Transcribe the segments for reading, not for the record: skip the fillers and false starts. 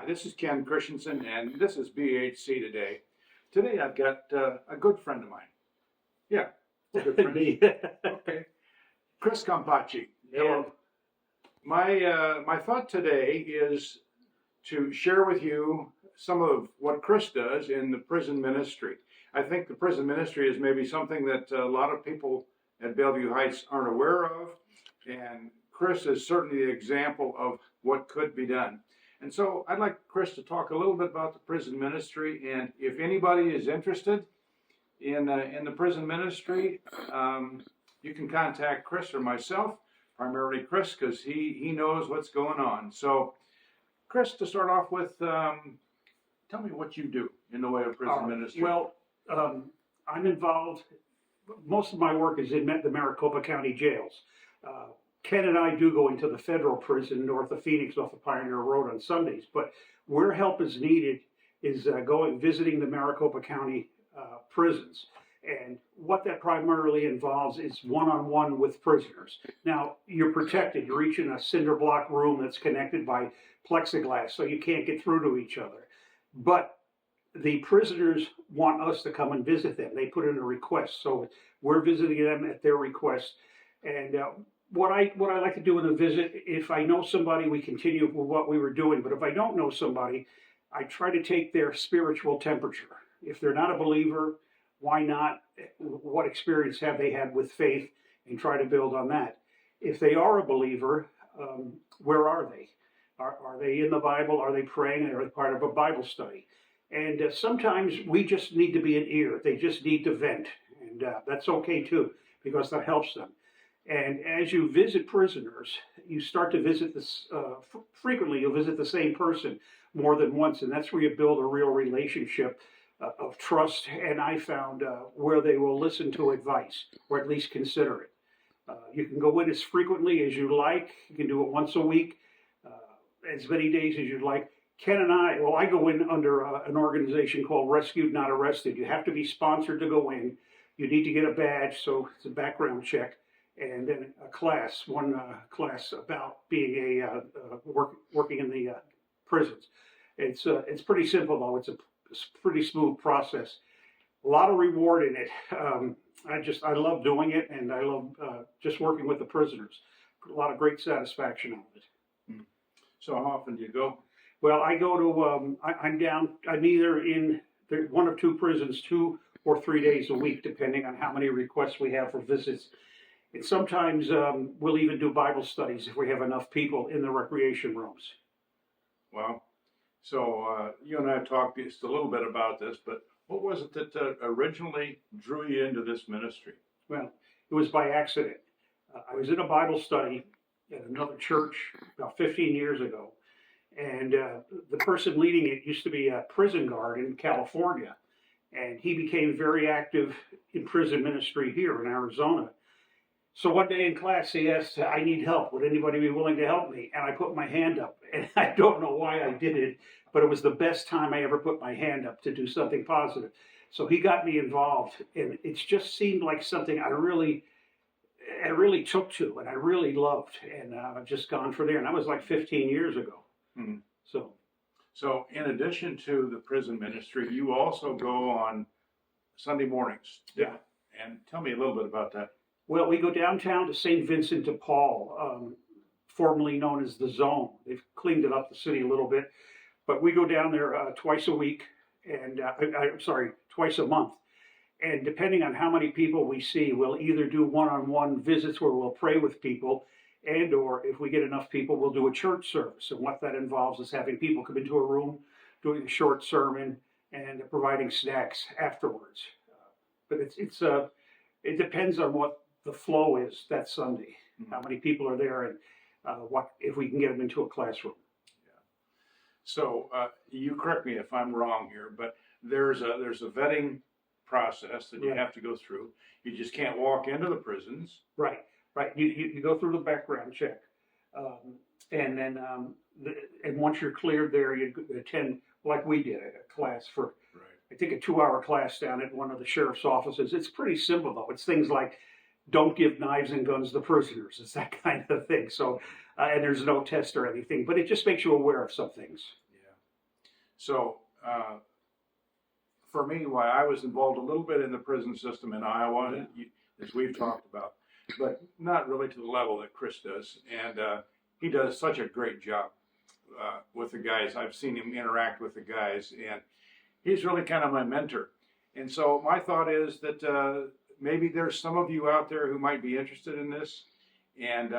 this is Ken Christensen, and this is BHC today. Today I've got a good friend of mine. Yeah, a good friend. Me. Okay, Chris Campacci. Hello. My thought today is to share with you some of what Chris does in the prison ministry. I think the prison ministry is maybe something that a lot of people at Bellevue Heights aren't aware of, and Chris is certainly the example of what could be done. And so I'd like Chris to talk a little bit about the prison ministry, and if anybody is interested in the prison ministry, you can contact Chris or myself, primarily Chris, because he knows what's going on. So, Chris, to start off with, tell me what you do in the way of prison ministry. Well, I'm involved. Most of my work is in the Maricopa County jails. Ken and I do go into the federal prison north of Phoenix off of Pioneer Road on Sundays, but where help is needed is visiting the Maricopa County prisons. And what that primarily involves is one-on-one with prisoners. Now, you're protected. You're each in a cinder block room that's connected by plexiglass, so you can't get through to each other. But the prisoners want us to come and visit them. They put in a request, so we're visiting them at their request. And what I like to do in a visit, if I know somebody, we continue with what we were doing. But if I don't know somebody, I try to take their spiritual temperature. If they're not a believer, why not? What experience have they had with faith, and try to build on that. If they are a believer, where are they? Are they in the Bible? Are they praying? Are they part of a Bible study? And sometimes we just need to be an ear. They just need to vent. And that's okay too, because that helps them. And as you visit prisoners, you start to visit this, frequently you'll visit the same person more than once. And that's where you build a real relationship of trust. And I found where they will listen to advice, or at least consider it. You can go in as frequently as you like. You can do it once a week, as many days as you'd like. Ken and I go in under an organization called Rescued Not Arrested. You have to be sponsored to go in. You need to get a badge, so it's a background check. And then a class, one class about being working in the prisons. It's pretty simple though. It's a pretty smooth process. A lot of reward in it. I love doing it, and I love just working with the prisoners. A lot of great satisfaction out of it. So how often do you go? Well, I go to, I'm either in one of two prisons 2 or 3 days a week, depending on how many requests we have for visits. And sometimes we'll even do Bible studies if we have enough people in the recreation rooms. Well, so you and I talked just a little bit about this, but what was it that originally drew you into this ministry? Well, it was by accident. I was in a Bible study at another church about 15 years ago. And the person leading it used to be a prison guard in California. And he became very active in prison ministry here in Arizona. So one day in class, he asked, I need help. Would anybody be willing to help me? And I put my hand up. And I don't know why I did it, but it was the best time I ever put my hand up to do something positive. So he got me involved. And it just seemed like something I really took to and I really loved. And I've just gone for there. And that was like 15 years ago. Mm-hmm. So in addition to the prison ministry, you also go on Sunday mornings. Yeah. And tell me a little bit about that. Well, we go downtown to St. Vincent de Paul, formerly known as the Zone. They've cleaned it up, the city, a little bit. But we go down there twice a week, and twice a month. And depending on how many people we see, we'll either do one-on-one visits where we'll pray with people, and or if we get enough people, we'll do a church service. And what that involves is having people come into a room, doing a short sermon, and providing snacks afterwards. But it depends on what the flow is that Sunday, how many people are there, and what if we can get them into a classroom. Yeah. So you correct me if I'm wrong here, but there's a vetting process that you have to go through. You just can't walk into the prisons. Right. You go through the background check, and then and once you're cleared there, you attend, like we did, a class for, I think, a 2-hour class down at one of the sheriff's offices. It's pretty simple though. It's things like, don't give knives and guns to prisoners. It's that kind of thing. So, and there's no test or anything, but it just makes you aware of some things. So for me, why I was involved a little bit in the prison system in Iowa, as we've talked about, but not really to the level that Chris does. And he does such a great job with the guys. I've seen him interact with the guys, and he's really kind of my mentor. And so my thought is that maybe there's some of you out there who might be interested in this, and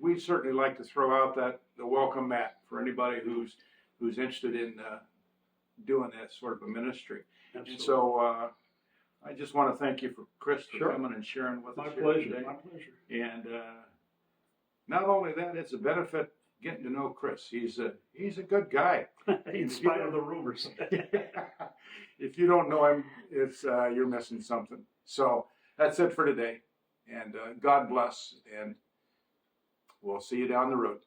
we'd certainly like to throw out the welcome mat for anybody who's interested in doing that sort of a ministry. Absolutely. And so I just want to thank you, Chris, for coming and sharing with us here today. My pleasure. And not only that, it's a benefit getting to know Chris. He's a good guy. In spite of the rumors. If you don't know him, it's you're missing something. So that's it for today. And God bless. And we'll see you down the road.